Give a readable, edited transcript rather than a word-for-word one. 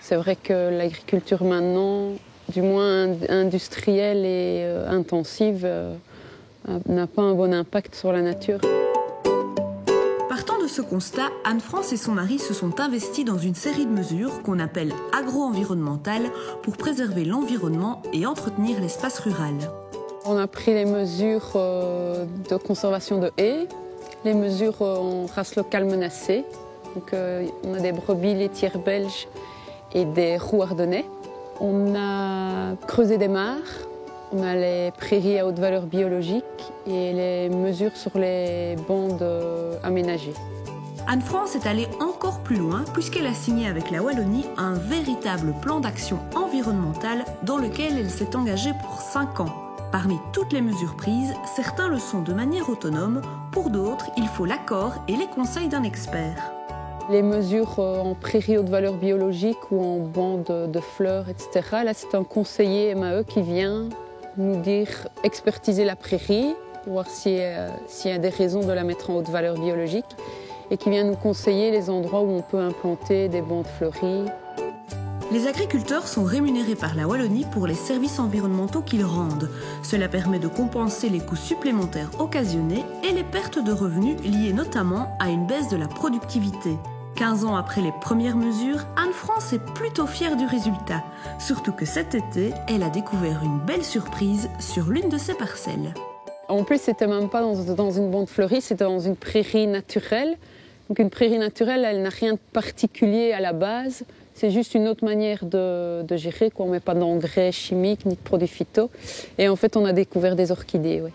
C'est vrai que l'agriculture maintenant, du moins industrielle et intensive, n'a pas un bon impact sur la nature. Partant de ce constat, Anne-France et son mari se sont investis dans une série de mesures qu'on appelle agro-environnementales pour préserver l'environnement et entretenir l'espace rural. On a pris les mesures de conservation de haies, les mesures en race locale menacée. Donc, on a des brebis laitières belges et des roux ardennais. On a creusé des mares, on a les prairies à haute valeur biologique et les mesures sur les bandes aménagées. Anne-France est allée encore plus loin puisqu'elle a signé avec la Wallonie un véritable plan d'action environnementale dans lequel elle s'est engagée pour 5 ans. Parmi toutes les mesures prises, certains le sont de manière autonome, pour d'autres, il faut l'accord et les conseils d'un expert. Les mesures en prairie haute valeur biologique ou en bandes de fleurs, etc., là c'est un conseiller MAE qui vient nous dire, expertiser la prairie, voir s'il y a des raisons de la mettre en haute valeur biologique, et qui vient nous conseiller les endroits où on peut implanter des bandes fleuries. Les agriculteurs sont rémunérés par la Wallonie pour les services environnementaux qu'ils rendent. Cela permet de compenser les coûts supplémentaires occasionnés et les pertes de revenus liées notamment à une baisse de la productivité. 15 ans après les premières mesures, Anne-France est plutôt fière du résultat. Surtout que cet été, elle a découvert une belle surprise sur l'une de ses parcelles. En plus, c'était même pas dans une bande fleurie, c'était dans une prairie naturelle. Donc une prairie naturelle, elle n'a rien de particulier à la base. C'est juste une autre manière de gérer, quoi. On ne met pas d'engrais chimiques ni de produits phyto. Et en fait, on a découvert des orchidées. Ouais.